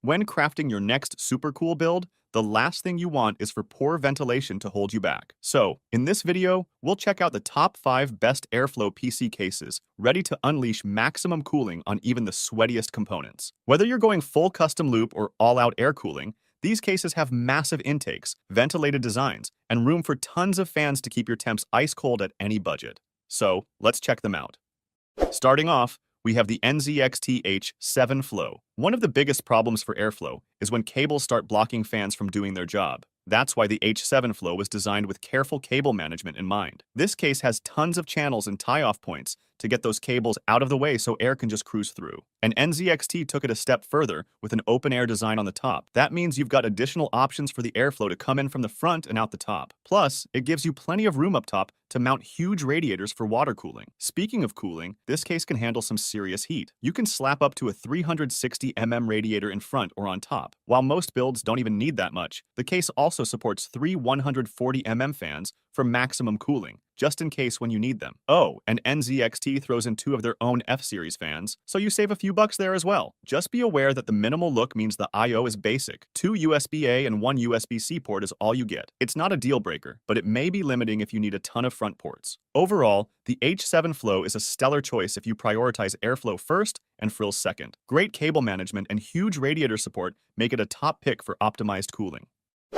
When crafting your next super cool build, the last thing you want is for poor ventilation to hold you back. So, in this video, we'll check out the top 5 best airflow PC cases ready to unleash maximum cooling on even the sweatiest components. Whether you're going full custom loop or all-out air cooling, these cases have massive intakes, ventilated designs, and room for tons of fans to keep your temps ice cold at any budget. So, let's check them out. Starting off, we have the NZXT H7 Flow. One of the biggest problems for airflow is when cables start blocking fans from doing their job. That's why the H7 Flow was designed with careful cable management in mind. This case has tons of channels and tie-off points to get those cables out of the way so air can just cruise through. And NZXT took it a step further with an open-air design on the top. That means you've got additional options for the airflow to come in from the front and out the top. Plus, it gives you plenty of room up top to mount huge radiators for water cooling. Speaking of cooling, this case can handle some serious heat. You can slap up to a 360 mm radiator in front or on top. While most builds don't even need that much, the case also supports 3 140 mm fans for maximum cooling, just in case when you need them. Oh, and NZXT throws in 2 of their own F-series fans, so you save a few bucks there as well. Just be aware that the minimal look means the I/O is basic. 2 USB-A and 1 USB-C port is all you get. It's not a deal breaker, but it may be limiting if you need a ton of front ports. Overall, the H7 Flow is a stellar choice if you prioritize airflow first and frills second. Great cable management and huge radiator support make it a top pick for optimized cooling.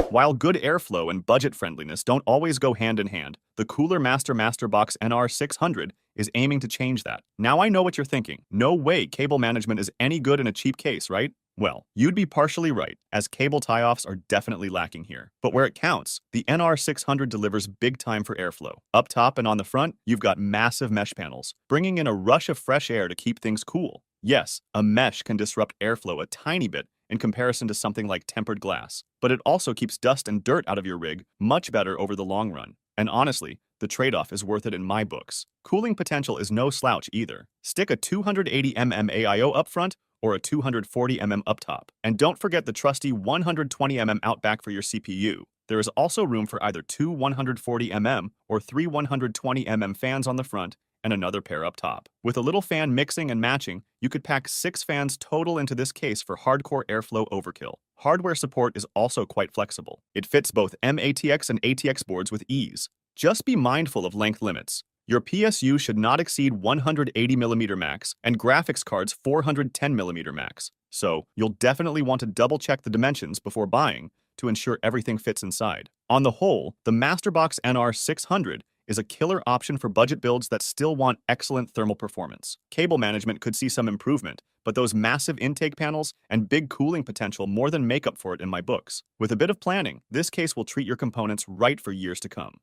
While good airflow and budget friendliness don't always go hand in hand, the Cooler MasterBox NR600 is aiming to change that. Now I know what you're thinking. No way cable management is any good in a cheap case, right? Well, you'd be partially right, as cable tie-offs are definitely lacking here. But where it counts, the NR600 delivers big time for airflow. Up top and on the front, you've got massive mesh panels, bringing in a rush of fresh air to keep things cool. Yes, a mesh can disrupt airflow a tiny bit in comparison to something like tempered glass, but it also keeps dust and dirt out of your rig much better over the long run. And honestly, the trade-off is worth it in my books. Cooling potential is no slouch either. Stick a 280 mm AIO up front or a 240 mm up top. And don't forget the trusty 120 mm out back for your CPU. There is also room for either 2 140 mm or 3 120 mm fans on the front and another pair up top. With a little fan mixing and matching, you could pack 6 fans total into this case for hardcore airflow overkill. Hardware support is also quite flexible. It fits both MATX and ATX boards with ease. Just be mindful of length limits. Your PSU should not exceed 180 mm max and graphics cards 410 mm max. So, you'll definitely want to double check the dimensions before buying to ensure everything fits inside. On the whole, the MasterBox NR600 is a killer option for budget builds that still want excellent thermal performance. Cable management could see some improvement, but those massive intake panels and big cooling potential more than make up for it in my books. With a bit of planning, this case will treat your components right for years to come.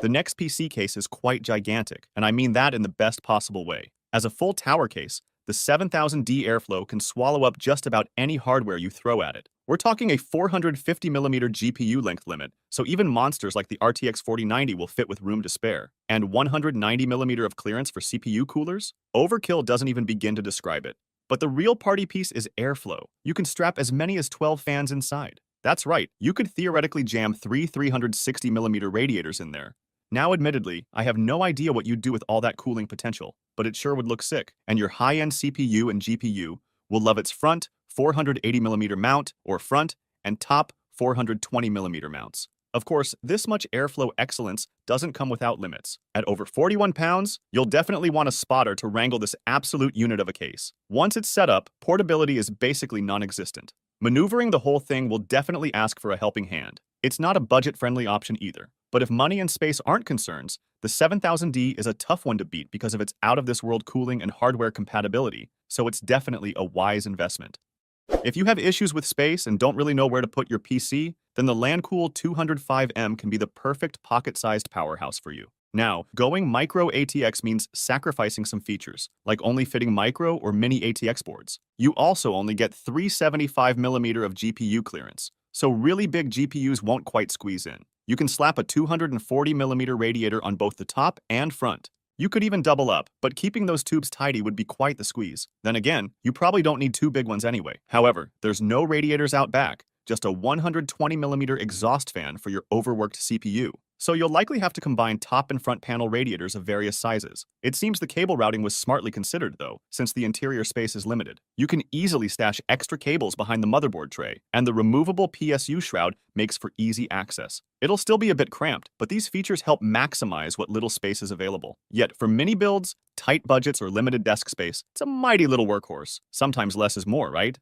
The next PC case is quite gigantic, and I mean that in the best possible way. As a full tower case, the 7000D Airflow can swallow up just about any hardware you throw at it. We're talking a 450mm GPU length limit, so even monsters like the RTX 4090 will fit with room to spare. And 190mm of clearance for CPU coolers? Overkill doesn't even begin to describe it. But the real party piece is airflow. You can strap as many as 12 fans inside. That's right, you could theoretically jam 3 360mm radiators in there. Now admittedly, I have no idea what you'd do with all that cooling potential, but it sure would look sick, and your high-end CPU and GPU will love its front 480mm mount or front and top 420mm mounts. Of course, this much airflow excellence doesn't come without limits. At over 41 pounds, you'll definitely want a spotter to wrangle this absolute unit of a case. Once it's set up, portability is basically non-existent. Maneuvering the whole thing will definitely ask for a helping hand. It's not a budget-friendly option either. But if money and space aren't concerns, the 7000D is a tough one to beat because of its out-of-this-world cooling and hardware compatibility, so it's definitely a wise investment. If you have issues with space and don't really know where to put your PC, then the Lancool 205M can be the perfect pocket-sized powerhouse for you. Now, going micro ATX means sacrificing some features, like only fitting micro or mini ATX boards. You also only get 375mm of GPU clearance, so really big GPUs won't quite squeeze in. You can slap a 240mm radiator on both the top and front. You could even double up, but keeping those tubes tidy would be quite the squeeze. Then again, you probably don't need 2 big ones anyway. However, there's no radiators out back, just a 120mm exhaust fan for your overworked CPU. so you'll likely have to combine top and front panel radiators of various sizes. It seems the cable routing was smartly considered, though, since the interior space is limited. You can easily stash extra cables behind the motherboard tray, and the removable PSU shroud makes for easy access. It'll still be a bit cramped, but these features help maximize what little space is available. Yet, for mini builds, tight budgets, or limited desk space, it's a mighty little workhorse. Sometimes less is more, right?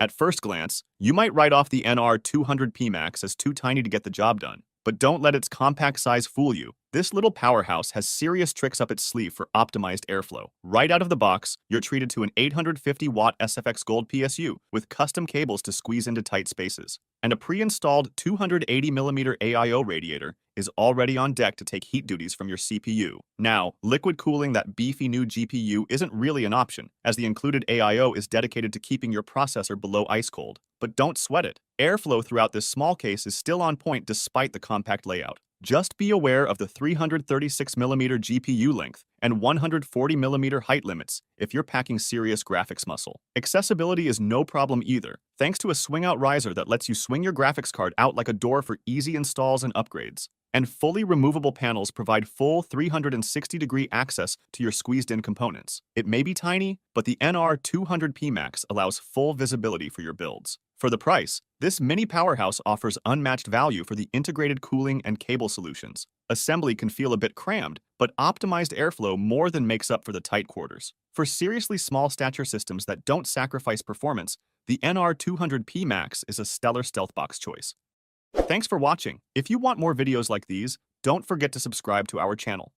At first glance, you might write off the NR200P Max as too tiny to get the job done. But don't let its compact size fool you. This little powerhouse has serious tricks up its sleeve for optimized airflow. Right out of the box, you're treated to an 850-watt SFX Gold PSU with custom cables to squeeze into tight spaces. And a pre-installed 280mm AIO radiator is already on deck to take heat duties from your CPU. Now, liquid cooling that beefy new GPU isn't really an option, as the included AIO is dedicated to keeping your processor below ice cold. But don't sweat it. Airflow throughout this small case is still on point despite the compact layout. Just be aware of the 336mm GPU length and 140mm height limits if you're packing serious graphics muscle. Accessibility is no problem either, thanks to a swing-out riser that lets you swing your graphics card out like a door for easy installs and upgrades. And fully removable panels provide full 360-degree access to your squeezed-in components. It may be tiny, but the NR200P Max allows full visibility for your builds. For the price, this mini powerhouse offers unmatched value for the integrated cooling and cable solutions. Assembly can feel a bit crammed, but optimized airflow more than makes up for the tight quarters. For seriously small stature systems that don't sacrifice performance, the NR200P Max is a stellar stealth box choice. Thanks for watching. If you want more videos like these, don't forget to subscribe to our channel.